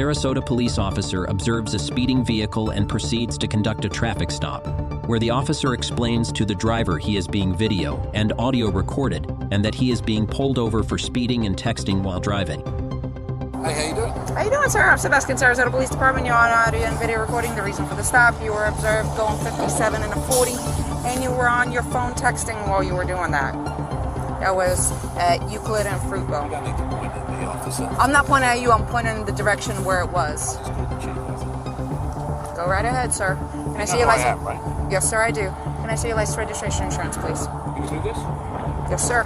Sarasota police officer observes a speeding vehicle and proceeds to conduct a traffic stop, where the officer explains to the driver he is being video and audio recorded and that he is being pulled over for speeding and texting while driving. Hey, how you doing? How you doing, sir? I'm Sebastian, Sarasota Police Department. You're on audio and video recording. The reason for the stop, you were observed going 57 and a 40, and you were on your phone texting while you were doing that. That was at Euclid and Fruitville. You don't need to point at the officer. I'm not pointing at you, I'm pointing in the direction where it was. Just call the chief, that's it. Go right ahead, sir. Can I see You your know who I license? am, right? Yes, sir, I do. Can I see your license, registration, insurance, please? You can do this? Yes, sir.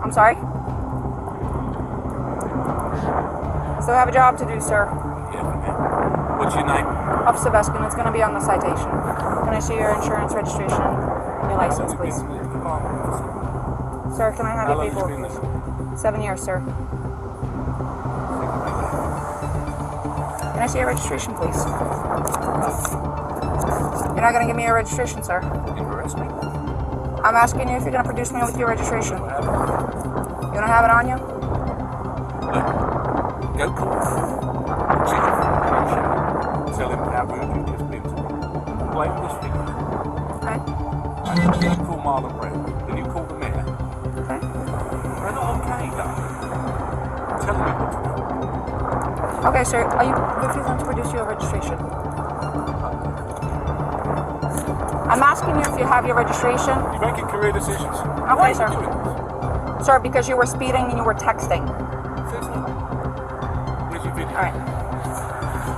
I'm sorry? Still have a job to do, sir. Yeah, for me. What's your name? Officer Sebastian, it's going to be on the citation. Can I see your insurance, registration, and your license, please? Sir, can I have How your long have you been paperwork? this? 7 years, sir. Can I see your registration, please? You're not going to give me your registration, sir. You arrest me? I'm asking you if you're going to produce me with your registration. What happened? You don't have it on you? Go call the chief. Tell him how rude you just been to me. Blame this figure. Okay. Then you call Marlon Brown. Then you call the mayor. Okay. They're not okay, though. Tell me what to do. Okay, sir. Are you refusing to produce your registration? I'm asking you if you have your registration. You're making career decisions. Okay, Why are sir. you doing this? Sir, because you were speeding and you were texting. Where's your video? All right.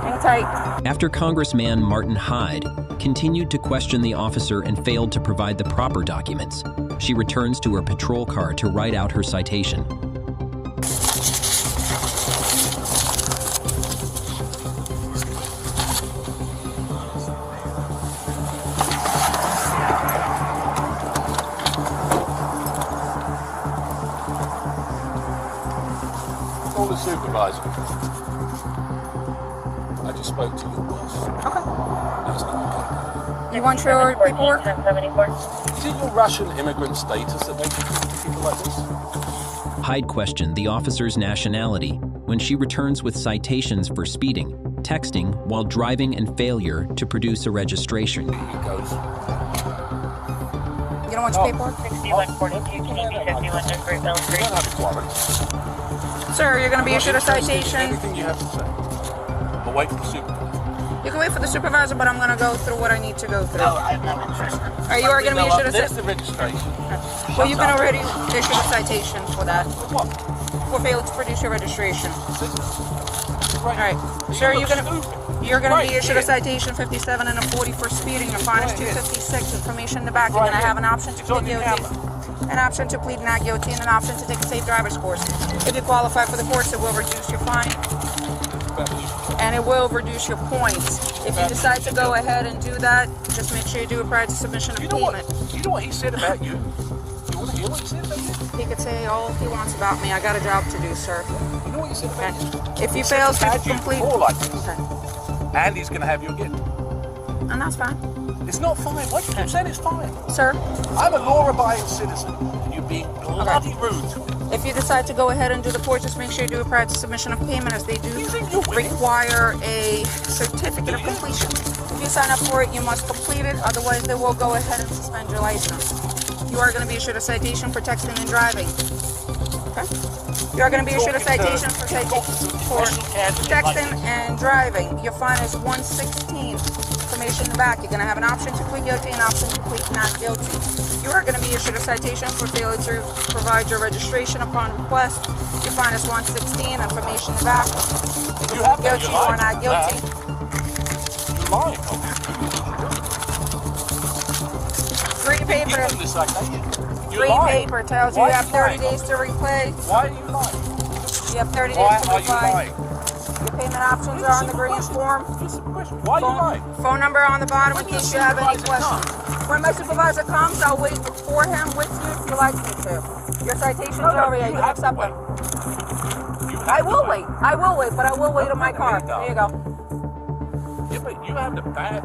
Hang tight. After Congressman Martin Hyde continued to question the officer and failed to provide the proper documents, she returns to her patrol car to write out her citation. Call the supervisor. I just spoke to your boss. Okay. That's not You want your paperwork? okay. Is it your Russian immigrant status that makes you treat people like this? Hyde questioned the officer's nationality when she returns with citations for speeding, texting while driving, and failure to produce a registration. Here he goes. You don't want your paperwork? 6142 TD 51 Great Mill You Street. don't have a warrant. Sir, you're going to be I'm not issued a interested in citation. Anything you have to say. But wait for the supervisor. You can wait for the supervisor, but I'm going to go through what I need to go through. No, I'm not interested. All right, you are going to be issued a There's citation. the registration. Well, you've been already issued a citation for that. What? For failing to produce your registration. All right. Sir, You look you're going to Right be issued a here. citation 57 and a 40 for speeding. Your fine is Right here. 256. Information in the back. You're Right going to have here. an option to It's on plead your guilty, an option to plead not guilty, and an option to take a safe driver's course. If you qualify for the course, it will reduce your fine and it will reduce your points. If you decide to go ahead and do that, just make sure you do it prior to submission of You know what? payment. You know what he said about you? You want to hear what he said about you? He could say all he wants about me. I got a job to do, sir. You know what he said Okay. about you? If you fail to Had you complete, before like this, okay, and he's going to have you again. and that's fine, It's not fine. Why do you keep saying it's fine? sir. I'm a law-abiding citizen, and you're being bloody rude to me. If you decide to go ahead and do the course, just make sure you do it prior to submission of payment, as they do You think you're winning? require a certificate of completion. If you sign up for it, you must complete it. Otherwise, they will go ahead and suspend your license. You are going to be issued a citation for texting and driving. Okay. You are going to be issued a citation for texting and driving. Your fine is $116. Information in the back. You're going to have an option to plead guilty and an option to plead not guilty. You are going to be issued a citation for failure to provide your registration upon request. Your fine is $116. Information in the back. If you plead guilty or not guilty. You're lying. Green paper. Give him the citation. You're Green lying. paper tells you Why you are have you 30 lying? days to repay. Why are you lying? You have 30 Why days to are you reply. lying? Your payment options are on the green form. Just a question. Why are you lying? Phone number on the bottom in When your case you have any supervisor questions. When my supervisor comes, I'll wait for him with you if you like me to. Your citation's over here. You can accept them. I will wait. I will wait, but I will wait on my car. There you go. Yeah, but you have the bad.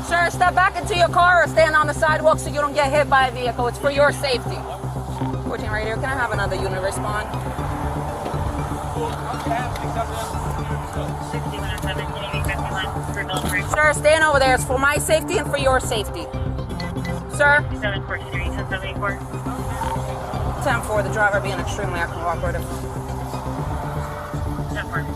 Sir, step back into your car or stand on the sidewalk so you don't get hit by a vehicle. It's for your safety. 14 right here. Can I have another unit respond? 6107, Unity 51, Greenville Street. Sir, stand over there. It's for my safety and for your safety. Sir? 743, 1074. 10-4, the driver being extremely uncooperative. 10-4.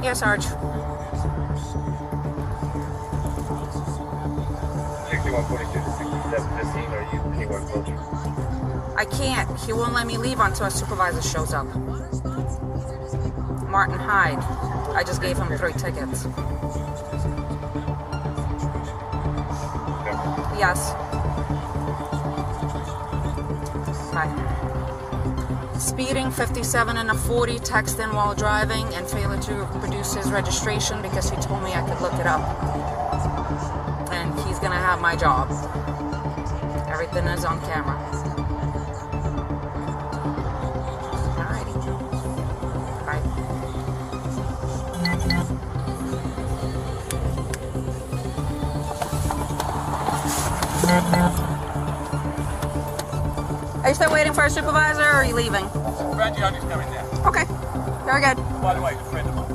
Yes, Sarge. 6142 to 6715, are you anywhere closer? I can't. He won't let me leave until a supervisor shows up. Martin Hyde. I just gave him 3 tickets. Yes. Hi. Speeding 57 and a 40, texting while driving, and failure to produce his registration because he told me I could look it up. And he's gonna have my job. Everything is on camera. Alrighty. Bye. Are you still waiting for a supervisor or are you leaving? Rangioni's coming down. Okay. Very good. By the way, it's a friend of mine.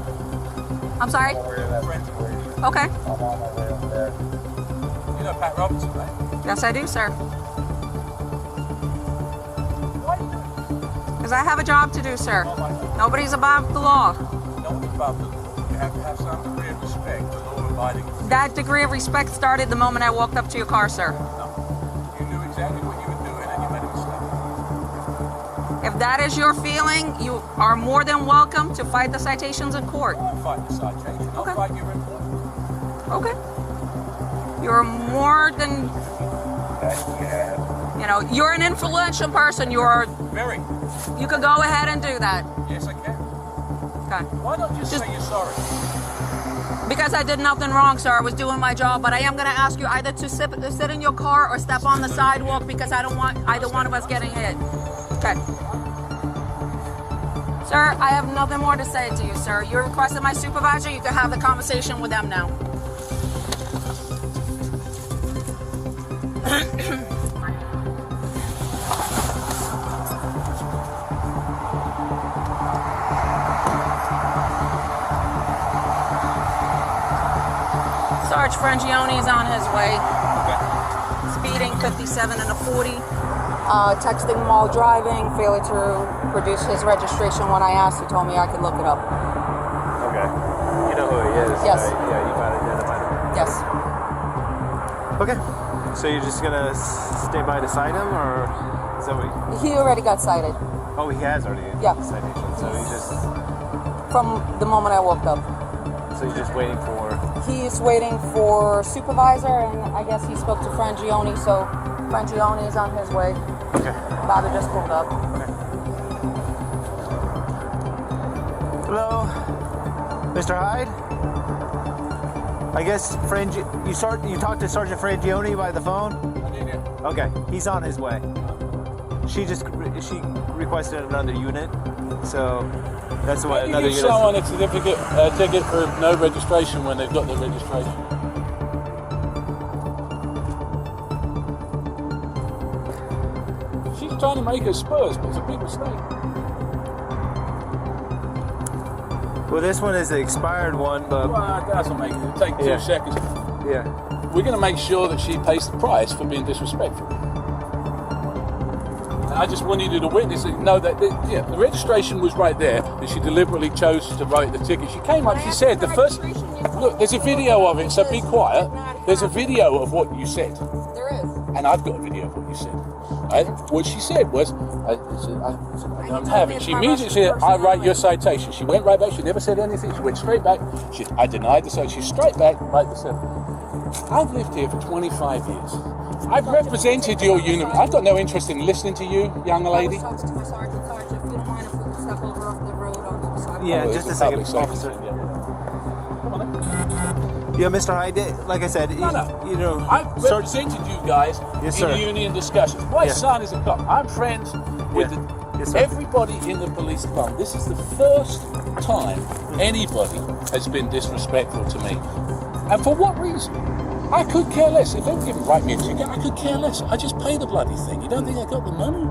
I'm sorry? Friends of mine. Okay. I'm on my way up there. You know Pat Robertson, right? Yes, I do, sir. Why do you do it? Because I have a job to do, sir. Oh my God. Nobody's above the law. No one's above the law. You have to have some degree of respect for law-abiding. That degree of respect started the moment I walked up to your car, sir. No. You knew exactly what you were doing and you made a mistake. If that is your feeling, you are more than welcome to fight the citations in court. I won't fight the citation. I'll Okay. fight your employment. Okay. You're more than, you're an influential person. Very. You can go ahead and do that. Yes, I can. Okay. Why not just say you're sorry? Because I did nothing wrong, sir. I was doing my job, but I am going to ask you either to sit in your car or step on the sidewalk because I don't want either one of us getting hit. Okay. Sir, I have nothing more to say to you, sir. You requested my supervisor. You can have the conversation with them now. Sarge Frangione is on his way. Speeding 57 and a 40. Texting while driving. Failure to produce his registration. When I asked, he told me I could look it up. Okay. You know who he is, Yes. right? Yeah, you might identify him. Yes. Okay. So you're just gonna stay by to cite him, or is that what He already got cited Oh, he has already Yeah. citation. So he's just from the moment I woke up. you're just waiting for He's waiting for supervisor, and I guess he spoke to Frangione, so Frangione is on his way. Okay. Bobby just pulled up. Hello, Mr. Hyde. I guess you talked to Sergeant Frangione by the phone? I did, yeah. Okay, he's on his way. She requested another unit, so that's what You another give unit. someone a ticket for no registration when they've got their registration. She's trying to make her Spurs, but it's a big mistake. Well, this one is the expired one, but Well, that doesn't make it. It'll take 2 Yeah. seconds. yeah. We're going to make sure that she pays the price for being disrespectful. And I just wanted you to witness it. Know that the registration was right there, and she deliberately chose to write the ticket. She came up, she said, the first... Look, there's a video of it, so be quiet. There's a video of what you said. There is. And I've got a video of what you said. Right? What she said was, I don't have it. She immediately said, I write your citation. She went right back. She never said anything. She went straight back. I denied the citation. She's straight back, right the seven. I've lived here for 25 years. I've represented your unit. I've got no interest in listening to you, young lady. Yeah, Oh, just it's a second, public safety, officer. yeah. Come on then. Yeah, Mr. Hyde, like I said, No. you know, I've represented you guys Yes, in sir. union discussions. My Yeah. son is a cop. I'm friends with Yes, sir. everybody in the police department. This is the first time anybody has been disrespectful to me. And for what reason? I could care less. If they were going to write me a ticket, I could care less. I just pay the bloody thing. You don't think I got the money?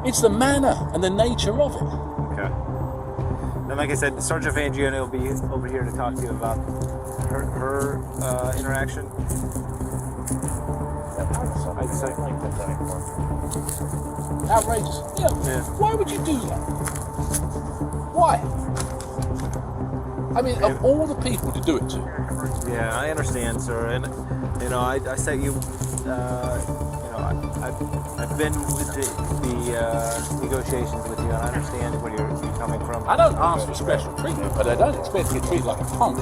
It's the manner and the nature of it. Okay. And like I said, Sergeant Fangione will be over here to talk to you about her interaction. Outrageous. Yeah. Why would you do that? Why? I mean, of all the people to do it to. Yeah, I understand, sir. And you know, I set you. I've been with the negotiations with you, and I understand where you're coming from. I don't ask for special treatment, but I don't expect to get treated like a punk.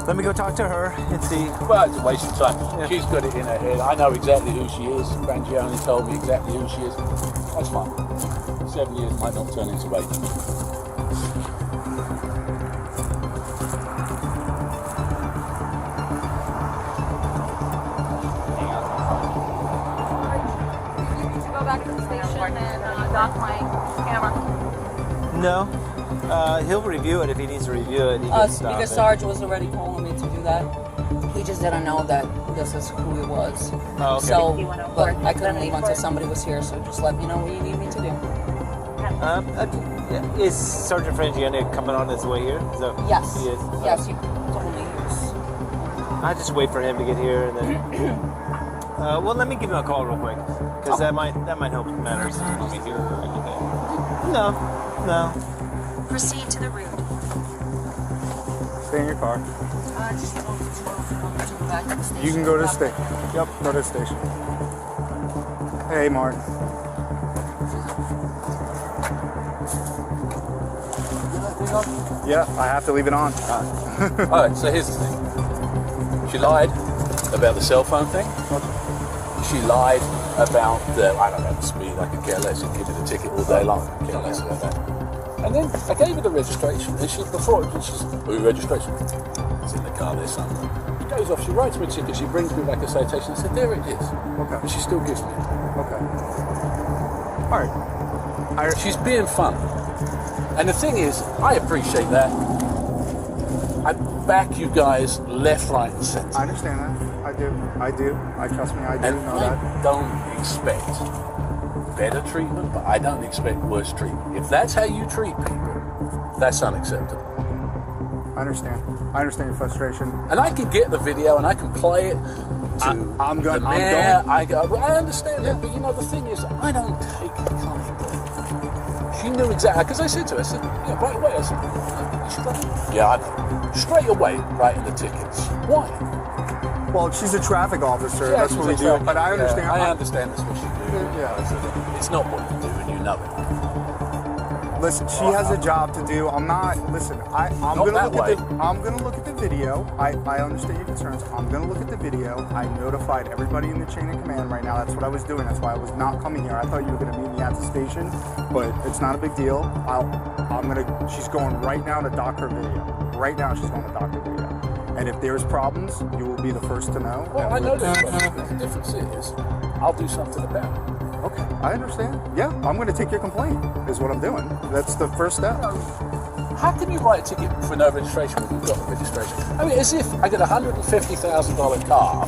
Let me go talk to her and see. Well, it's a waste of time. Yeah. She's got it in her head. I know exactly who she is. Frangione told me exactly who she is. That's fine. 7 years might not turn into 8. You need to go back to the station and dock my camera. No. He'll review it if he needs to review it. He can stop Because it. Sarge was already calling me to do that. He just didn't know that this is who he was. Oh, okay. So, but I couldn't leave until somebody was here, so just let me know what you need me to do. Is Sergeant Frangione coming on his way here? So Yes. He is. Yes, you told me he was. I just wait for him to get here, and then. Well, let me give him a call real quick, because that might help matters. Let me hear everything. No. Proceed to the route. Stay in your car. Just go back to the station. You can go to the station. Yep, go to the station. Hey, Martin. Yeah, I have to leave it on. Alright, so here's the thing. She lied about the cell phone thing. She lied about the, I don't know, the speed. I could care less. She'd give me the ticket all day long. I could care less about that. And then I gave her the registration, and she's, registration? It's in the car there somewhere. She goes off, she writes me a ticket, she brings me back a citation. I said, there it is. Okay. And she still gives me it. Okay. All right. She's being fun. And the thing is, I appreciate that. I back you guys left, right, and centre. I understand that. I do. Trust me, I do And know I that. don't expect better treatment, but I don't expect worse treatment. If that's how you treat people, that's unacceptable. I understand your frustration. And I can get the video and I can play it to the mayor. I understand that, but you know, the thing is, I don't take it comfortably. She knew exactly, because I said to her, I said, yeah, right away, I said, she's like, yeah, I know. Straight away, writing the tickets. Why? Well, she's a traffic officer. Yeah, That's what we do. But I understand. Yeah, I understand that's what she do. Yeah. It's not what you do, and you know it. Listen, she has a job to do. I'm gonna look at the video. I understand your concerns. I'm gonna look at the video. I notified everybody in the chain of command right now. That's what I was doing. That's why I was not coming here. I thought you were gonna meet me at the station, but it's not a big deal. She's going right now to dock her video. Right now she's going to dock her video. And if there's problems, you will be the first to know. Well, I know there's problems. The difference is, I'll do something about it. Okay, I understand. Yeah, I'm going to take your complaint, is what I'm doing. That's the first step. How can you write a ticket for no registration when you've got the registration? I mean, as if I get a $150,000 car,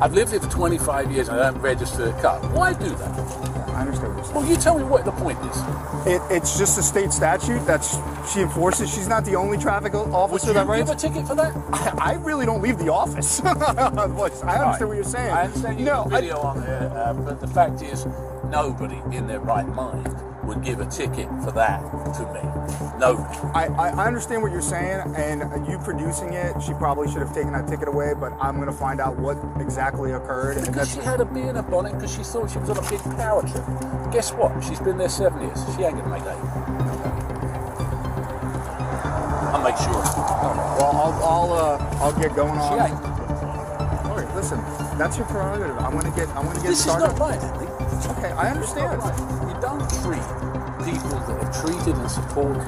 I've lived here for 25 years and I don't register a car. Why do that? I understand what you're saying. Well, you tell me what the point is. It's just a state statute that she enforces. She's not the only traffic officer that Would you writes. give a ticket for that? I really don't leave the office. I understand what you're saying. I understand you have a video on there, but the fact is, nobody in their right mind would give a ticket for that to me. Nobody. I understand what you're saying, and you producing it, she probably should have taken that ticket away, but I'm going to find out what exactly occurred. And Because she had a bee in her bonnet because she thought she was on a big power trip. Guess what? She's been there 7 years. She ain't going to make 8. I'll make sure. Well, I'll get going She on. ain't. sorry. Listen, that's your prerogative. I want to get This started. is not right, Andy. Okay, I understand. You don't treat people that are treated and supported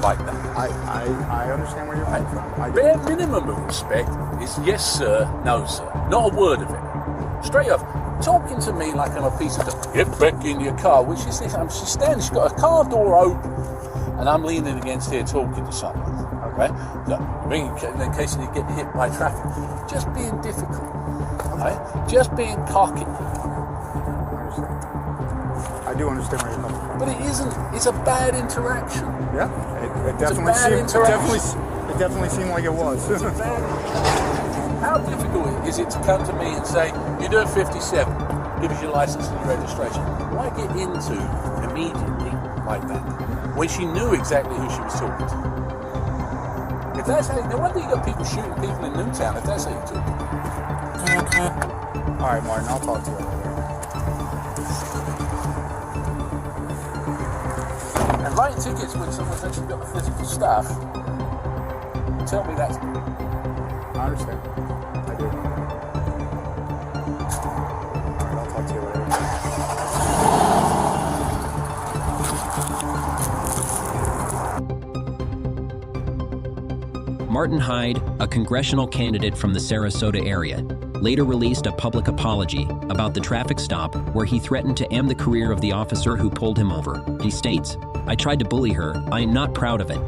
like that. I understand where you're coming from. I do. Bare minimum of respect is yes sir, no sir. Not a word of it. Straight off, talking to me like I'm a piece of dog. Get back in your car. Which is this? She's standing, she's got a car door open, and I'm leaning against here talking to someone. Okay? Look, in case you get hit by traffic. Just being difficult. Okay? Just being cocky. I do understand where you're coming from. But it isn't. It's a bad interaction. Yeah, it definitely seemed like it was. How difficult is it to come to me and say, you're doing 57, give us your license and your registration? Why get into immediately like that when she knew exactly who she was talking to? If that's how, no wonder you got people shooting people in Newtown if that's how you talk. All right, Martin, I'll talk to you later. And writing tickets when someone's actually got the physical stuff, tell me that's good. I understand. I do. All right, I'll talk to you later. Martin Hyde, a congressional candidate from the Sarasota area, later released a public apology about the traffic stop where he threatened to end the career of the officer who pulled him over. He states, "I tried to bully her. I am not proud of it.